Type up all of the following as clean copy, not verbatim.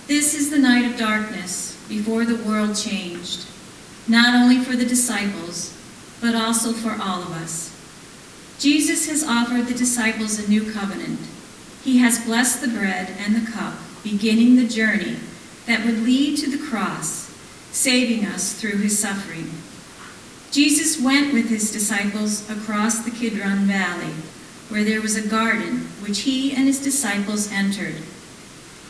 This is the night of darkness before the world changed, not only for the disciples, but also for all of us. Jesus has offered the disciples a new covenant. He has blessed the bread and the cup, beginning the journey that would lead to the cross, saving us through his suffering. Jesus went with his disciples across the Kidron Valley, where there was a garden which he and his disciples entered.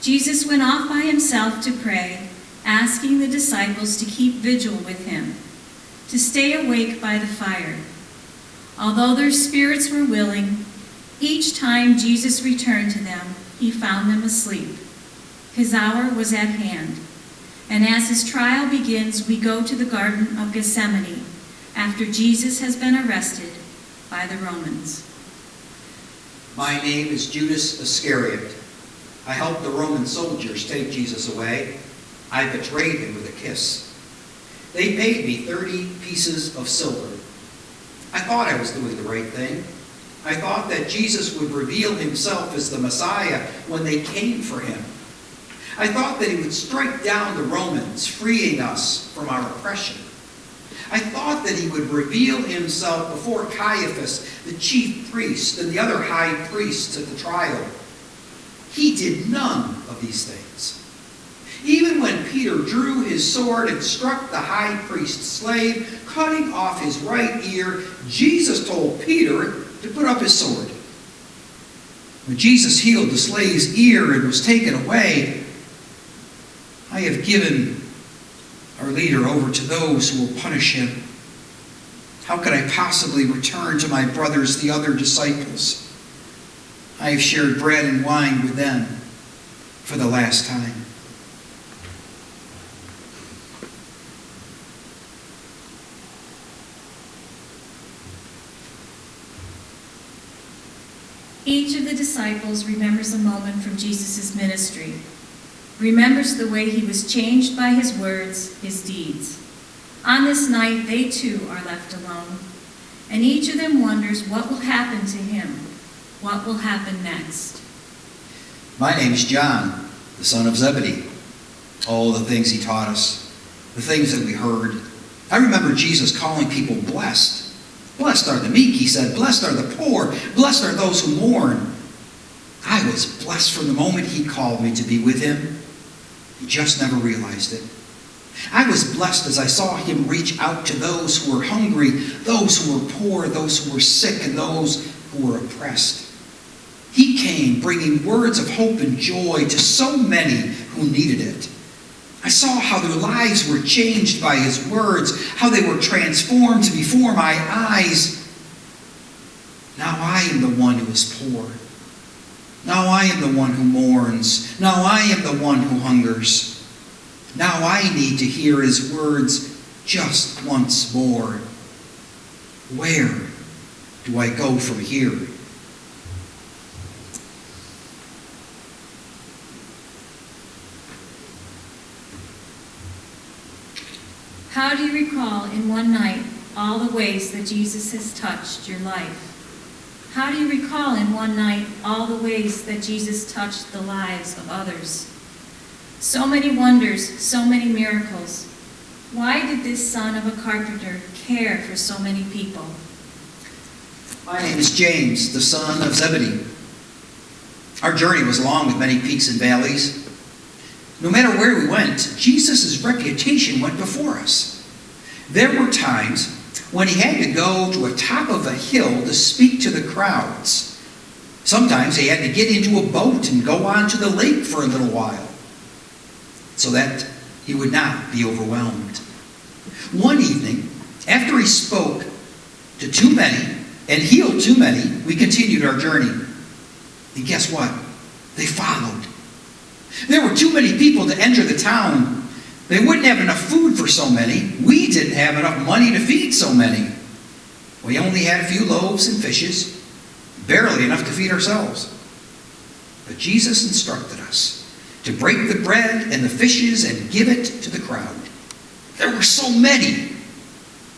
Jesus went off by himself to pray, asking the disciples to keep vigil with him, to stay awake by the fire. Although their spirits were willing, each time Jesus returned to them, he found them asleep. His hour was at hand. And as his trial begins, we go to the Garden of Gethsemane after Jesus has been arrested by the Romans. My name is Judas Iscariot. I helped the Roman soldiers take Jesus away. I betrayed him with a kiss. They paid me 30 pieces of silver. I thought I was doing the right thing. I thought that Jesus would reveal himself as the Messiah when they came for him. I thought that he would strike down the Romans, freeing us from our oppression. I thought that he would reveal himself before Caiaphas, the chief priest, and the other high priests at the trial. He did none of these things. Even when Peter drew his sword and struck the high priest's slave, cutting off his right ear, Jesus told Peter to put up his sword. When Jesus healed the slave's ear and was taken away, I have given our leader over to those who will punish him. How could I possibly return to my brothers, the other disciples? I have shared bread and wine with them for the last time. Each of the disciples remembers a moment from Jesus' ministry, remembers the way he was changed by his words, his deeds. On this night, they too are left alone, and each of them wonders what will happen to him, what will happen next. My name is John, the son of Zebedee. Oh, the things he taught us, the things that we heard. I remember Jesus calling people blessed. Blessed are the meek, he said. Blessed are the poor. Blessed are those who mourn. I was blessed from the moment he called me to be with him. He just never realized it. I was blessed as I saw him reach out to those who were hungry, those who were poor, those who were sick, and those who were oppressed. He came bringing words of hope and joy to so many who needed it. I saw how their lives were changed by his words, how they were transformed before my eyes. Now I am the one who is poor. Now I am the one who mourns. Now I am the one who hungers. Now I need to hear his words just once more. Where do I go from here? How do you recall in one night all the ways that Jesus has touched your life? How do you recall in one night all the ways that Jesus touched the lives of others? So many wonders, so many miracles. Why did this son of a carpenter care for so many people? My name is James, the son of Zebedee. Our journey was long with many peaks and valleys. No matter where we went, Jesus' reputation went before us. There were times when he had to go to the top of a hill to speak to the crowds. Sometimes he had to get into a boat and go on to the lake for a little while so that he would not be overwhelmed. One evening, after he spoke to too many and healed too many, we continued our journey. And guess what? They followed. There were too many people to enter the town. They wouldn't have enough food for so many. We didn't have enough money to feed so many. We only had a few loaves and fishes, barely enough to feed ourselves. But Jesus instructed us to break the bread and the fishes and give it to the crowd. There were so many,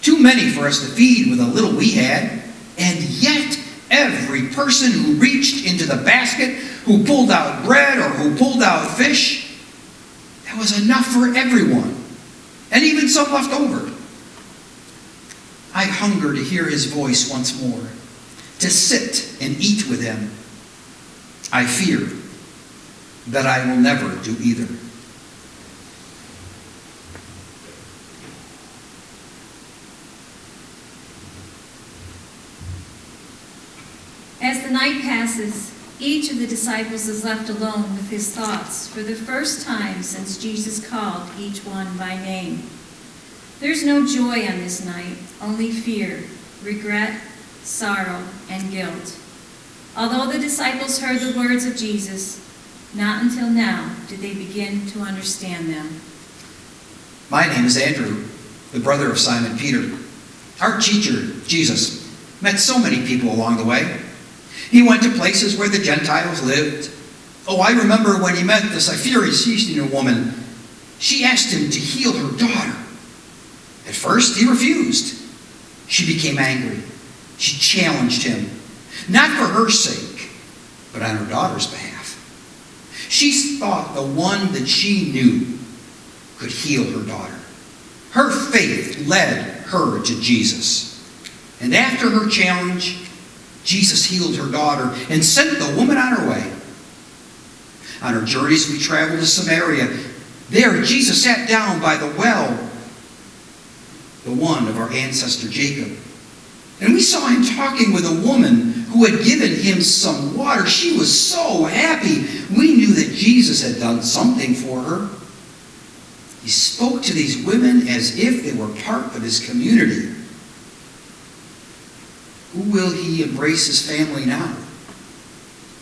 too many for us to feed with the little we had, and yet every person who reached into the basket, who pulled out bread or who pulled out fish, There was enough for everyone, and even some left over. I hunger to hear his voice once more, to sit and eat with him. I fear that I will never do either. As the night passes, each of the disciples is left alone with his thoughts for the first time since Jesus called each one by name. There's no joy on this night, only fear, regret, sorrow, and guilt. Although the disciples heard the words of Jesus, not until now did they begin to understand them. My name is Andrew, the brother of Simon Peter. Our teacher, Jesus, met so many people along the way. He went to places where the Gentiles lived. Oh, I remember when he met the Syrophoenician woman. She asked him to heal her daughter. At first, he refused. She became angry. She challenged him, not for her sake, but on her daughter's behalf. She thought the one that she knew could heal her daughter. Her faith led her to Jesus. And after her challenge, Jesus healed her daughter and sent the woman on her way. On our journeys, we traveled to Samaria. There, Jesus sat down by the well, the one of our ancestor Jacob. And we saw him talking with a woman who had given him some water. She was so happy. We knew that Jesus had done something for her. He spoke to these women as if they were part of his community. Who will he embrace his family now?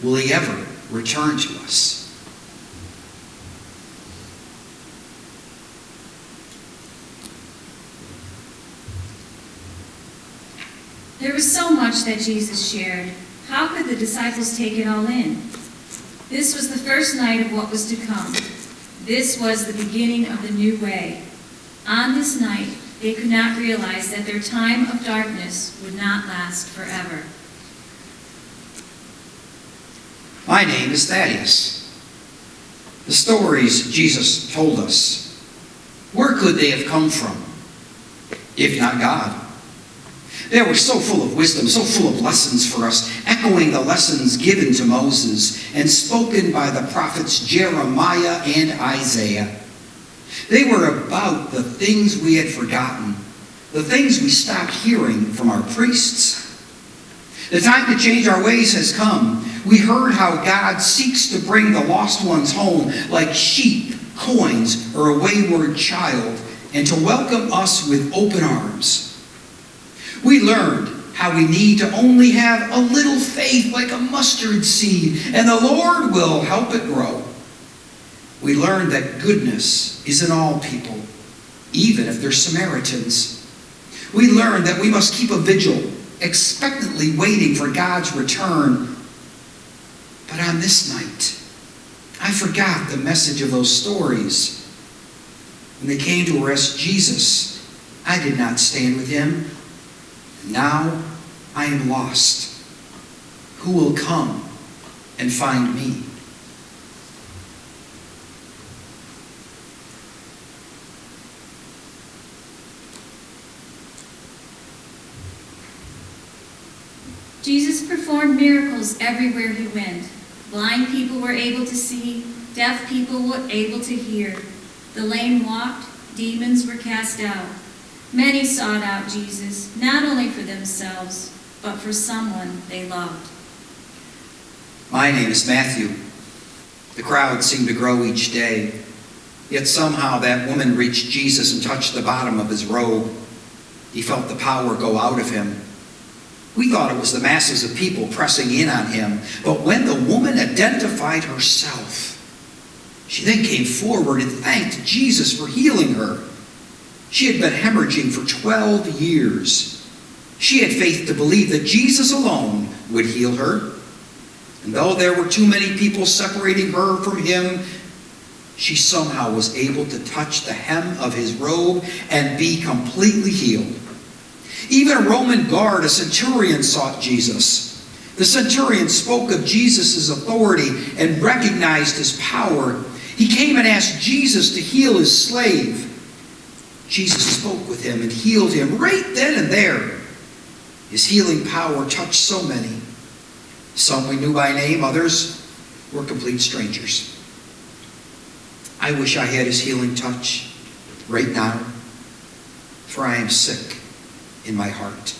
Will he ever return to us? There was so much that Jesus shared. How could the disciples take it all in? This was the first night of what was to come. This was the beginning of the new way. On this night, they could not realize that their time of darkness would not last forever. My name is Thaddeus. The stories Jesus told us, where could they have come from, if not God? They were so full of wisdom, so full of lessons for us, echoing the lessons given to Moses and spoken by the prophets Jeremiah and Isaiah. They were about the things we had forgotten, the things we stopped hearing from our priests. The time to change our ways has come. We heard how God seeks to bring the lost ones home like sheep, coins, or a wayward child, and to welcome us with open arms. We learned how we need to only have a little faith like a mustard seed, and the Lord will help it grow. We learned that goodness is in all people, even if they're Samaritans. We learned that we must keep a vigil, expectantly waiting for God's return. But on this night, I forgot the message of those stories. When they came to arrest Jesus, I did not stand with him. Now I am lost. Who will come and find me? Jesus performed miracles everywhere he went. Blind people were able to see, deaf people were able to hear. The lame walked, demons were cast out. Many sought out Jesus, not only for themselves, but for someone they loved. My name is Matthew. The crowd seemed to grow each day, yet somehow that woman reached Jesus and touched the bottom of his robe. He felt the power go out of him. We thought it was the masses of people pressing in on him, but when the woman identified herself, she then came forward and thanked Jesus for healing her. She had been hemorrhaging for 12 years. She had faith to believe that Jesus alone would heal her. And though there were too many people separating her from him, she somehow was able to touch the hem of his robe and be completely healed. Even a Roman guard, a centurion, sought Jesus. The centurion spoke of Jesus' authority and recognized his power. He came and asked Jesus to heal his slave. Jesus spoke with him and healed him right then and there. His healing power touched so many. Some we knew by name, others were complete strangers. I wish I had his healing touch right now, for I am sick in my heart.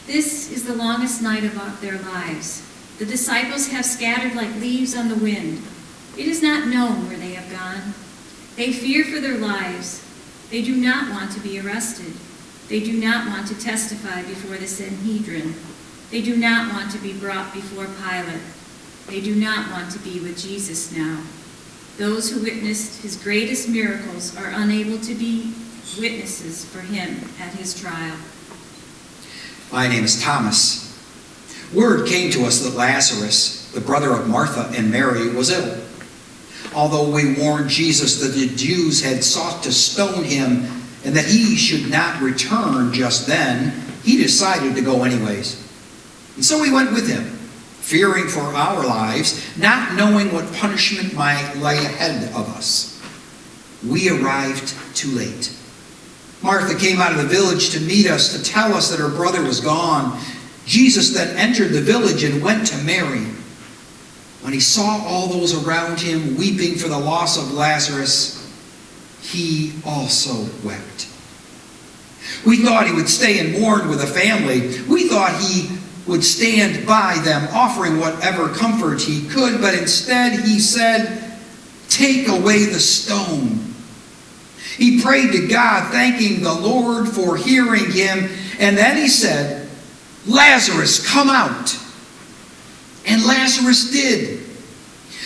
This is the longest night of their lives. The disciples have scattered like leaves on the wind. It is not known where they have gone. They fear for their lives. They do not want to be arrested. They do not want to testify before the Sanhedrin. They do not want to be brought before Pilate. They do not want to be with Jesus now. Those who witnessed his greatest miracles are unable to be witnesses for him at his trial. My name is Thomas. Word came to us that Lazarus, the brother of Martha and Mary, was ill. Although we warned Jesus that the Jews had sought to stone him and that he should not return just then, he decided to go anyways. And so we went with him, fearing for our lives, not knowing what punishment might lay ahead of us. We arrived too late. Martha came out of the village to meet us, to tell us that her brother was gone. Jesus then entered the village and went to Mary. When he saw all those around him weeping for the loss of Lazarus, he also wept. We thought he would stay and mourn with the family. We thought he would stand by them, offering whatever comfort he could, but instead he said, "Take away the stone." He prayed to God, thanking the Lord for hearing him, and then he said, "Lazarus, come out." And Lazarus did.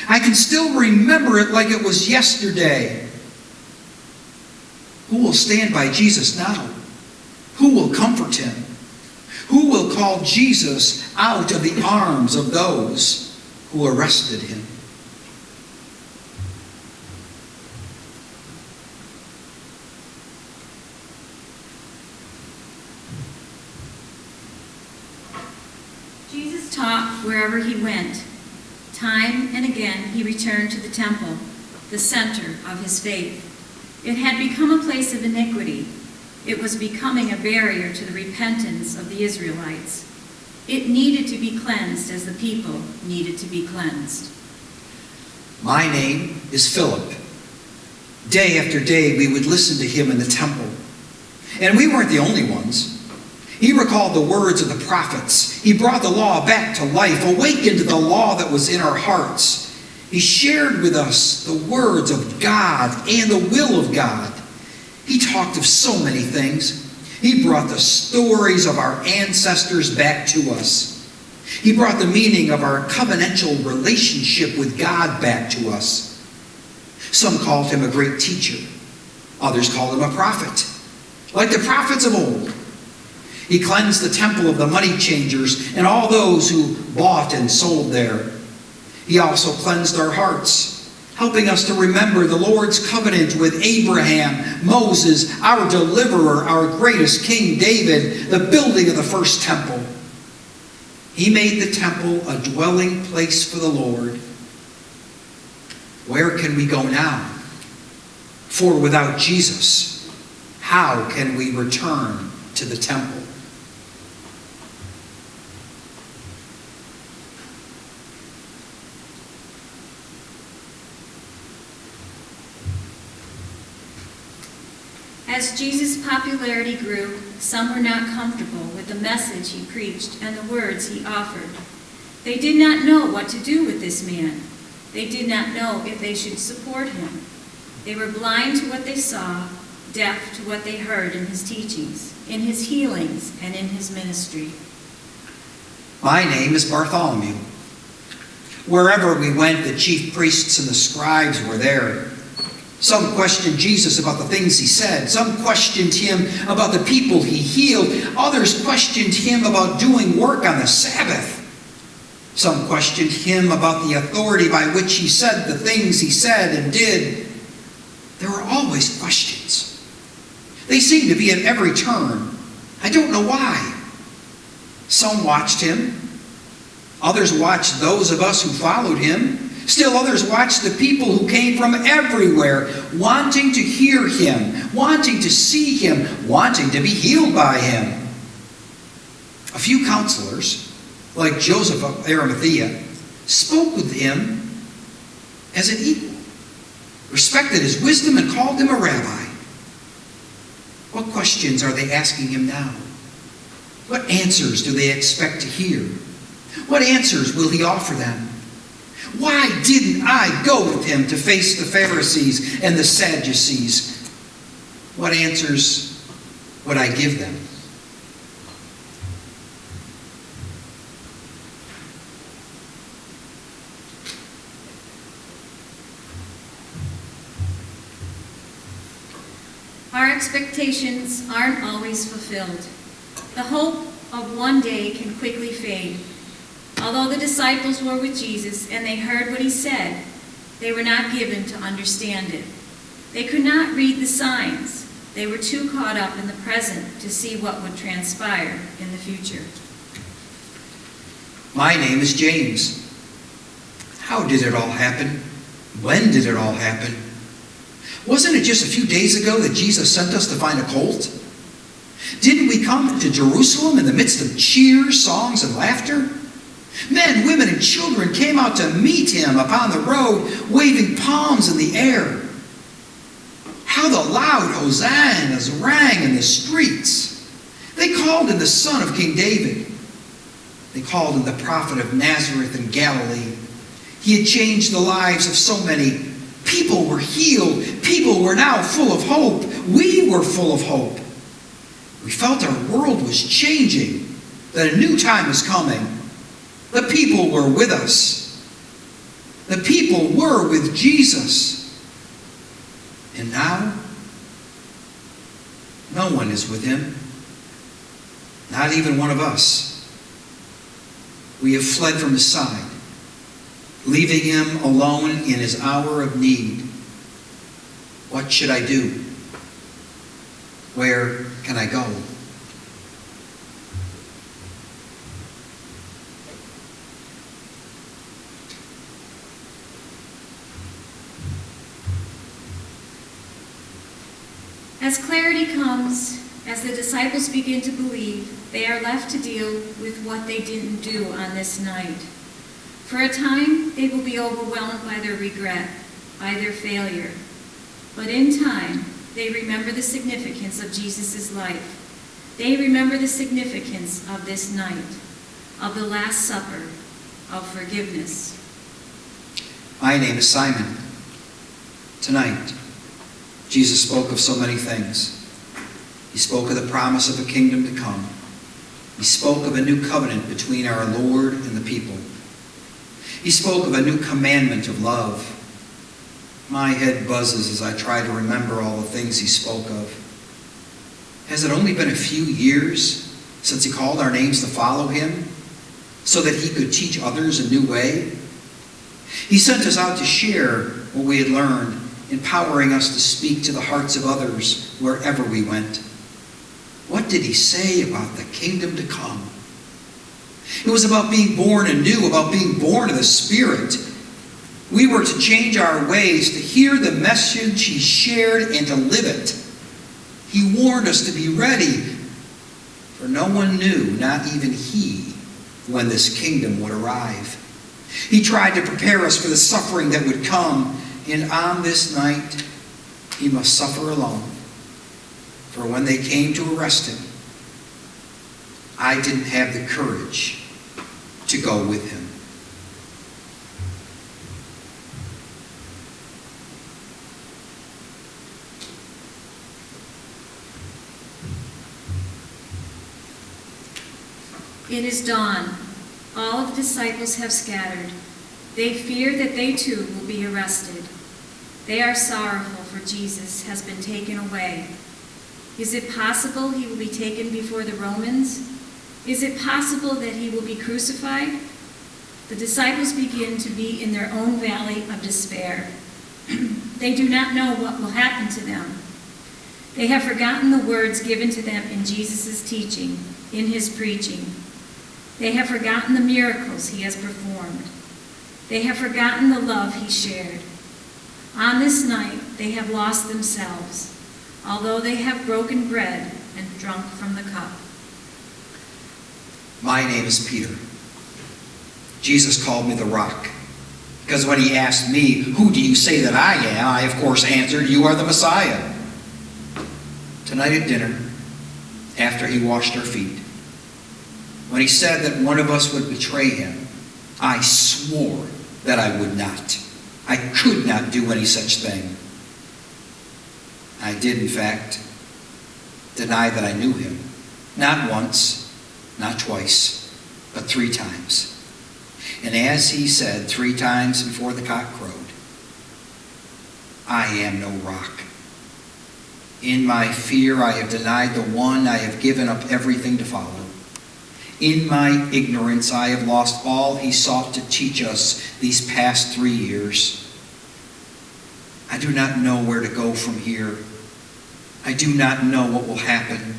I can still remember it like it was yesterday. Who will stand by Jesus now? Who will comfort him? Who will call Jesus out of the arms of those who arrested him? Jesus taught wherever he went. Time and again he returned to the temple, the center of his faith. It had become a place of iniquity. It was becoming a barrier to the repentance of the Israelites. It needed to be cleansed as the people needed to be cleansed. My name is Philip. Day after day we would listen to him in the temple. And we weren't the only ones. He recalled the words of the prophets. He brought the law back to life, awakened the law that was in our hearts. He shared with us the words of God and the will of God. He talked of so many things. He brought the stories of our ancestors back to us. He brought the meaning of our covenantal relationship with God back to us. Some called him a great teacher. Others called him a prophet, like the prophets of old. He cleansed the temple of the money changers and all those who bought and sold there. He also cleansed our hearts, helping us to remember the Lord's covenant with Abraham, Moses, our deliverer, our greatest King David, the building of the first temple. He made the temple a dwelling place for the Lord. Where can we go now? For without Jesus, how can we return to the temple? As Jesus' popularity grew, some were not comfortable with the message he preached and the words he offered. They did not know what to do with this man. They did not know if they should support him. They were blind to what they saw, deaf to what they heard in his teachings, in his healings, and in his ministry. My name is Bartholomew. Wherever we went, the chief priests and the scribes were there. Some questioned Jesus about the things he said. Some questioned him about the people he healed. Others questioned him about doing work on the Sabbath. Some questioned him about the authority by which he said the things he said and did. There were always questions. They seem to be at every turn. I don't know why. Some watched him. Others watched those of us who followed him. Still others watched the people who came from everywhere, wanting to hear him, wanting to see him, wanting to be healed by him. A few counselors, like Joseph of Arimathea, spoke with him as an equal, respected his wisdom, and called him a rabbi. What questions are they asking him now? What answers do they expect to hear? What answers will he offer them? Why didn't I go with him to face the Pharisees and the Sadducees? What answers would I give them? Our expectations aren't always fulfilled. The hope of one day can quickly fade. Although the disciples were with Jesus and they heard what he said, they were not given to understand it. They could not read the signs. They were too caught up in the present to see what would transpire in the future. My name is James. How did it all happen? When did it all happen? Wasn't it just a few days ago that Jesus sent us to find a colt? Didn't we come to Jerusalem in the midst of cheers, songs, and laughter? Men, women, and children came out to meet him upon the road, waving palms in the air. How the loud hosannas rang in the streets. They called him the Son of King David. They called him the prophet of Nazareth in Galilee. He had changed the lives of so many. People were healed. People were now full of hope. We were full of hope. We felt our world was changing, that a new time was coming. The people were with us. The people were with Jesus. And now, no one is with him. Not even one of us. We have fled from his side, leaving him alone in his hour of need. What should I do? Where can I go? As clarity comes, as the disciples begin to believe, they are left to deal with what they didn't do on this night. For a time, they will be overwhelmed by their regret, by their failure. But in time, they remember the significance of Jesus' life. They remember the significance of this night, of the Last Supper, of forgiveness. My name is Simon. Tonight, Jesus spoke of so many things. He spoke of the promise of a kingdom to come. He spoke of a new covenant between our Lord and the people. He spoke of a new commandment of love. My head buzzes as I try to remember all the things he spoke of. Has it only been a few years since he called our names to follow him so that he could teach others a new way? He sent us out to share what we had learned, empowering us to speak to the hearts of others wherever we went. What did he say about the kingdom to come? It was about being born anew, about being born of the Spirit. We were to change our ways, to hear the message he shared and to live it. He warned us to be ready, for no one knew, not even he, when this kingdom would arrive. He tried to prepare us for the suffering that would come, and on this night, he must suffer alone. For when they came to arrest him, I didn't have the courage to go with him. It is dawn. All of the disciples have scattered. They fear that they too will be arrested. They are sorrowful, for Jesus has been taken away. Is it possible he will be taken before the Romans? Is it possible that he will be crucified? The disciples begin to be in their own valley of despair. They do not know what will happen to them. They have forgotten the words given to them in Jesus' teaching, in his preaching. They have forgotten the miracles he has performed. They have forgotten the love he shared. On this night, they have lost themselves, although they have broken bread and drunk from the cup. My name is Peter. Jesus called me the Rock, because when he asked me, "Who do you say that I am?" I, of course, answered, "You are the Messiah." Tonight at dinner, after he washed our feet, when he said that one of us would betray him, I swore that I would not. I could not do any such thing. I did, in fact, deny that I knew him. Not once, not twice, but 3 times. And as he said 3 times before the cock crowed, I am no rock. In my fear, I have denied the one I have given up everything to follow. In my ignorance, I have lost all he sought to teach us these past 3 years. I do not know where to go from here. I do not know what will happen.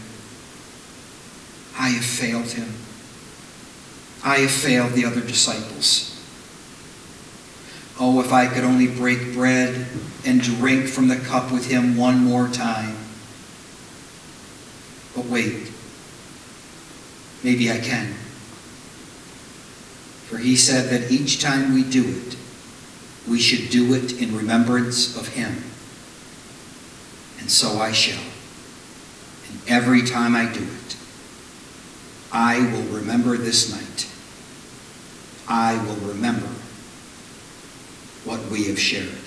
I have failed him. I have failed the other disciples. Oh, if I could only break bread and drink from the cup with him one more time. But wait, maybe I can. For he said that each time we do it, we should do it in remembrance of him. And so I shall. And every time I do it, I will remember this night. I will remember what we have shared.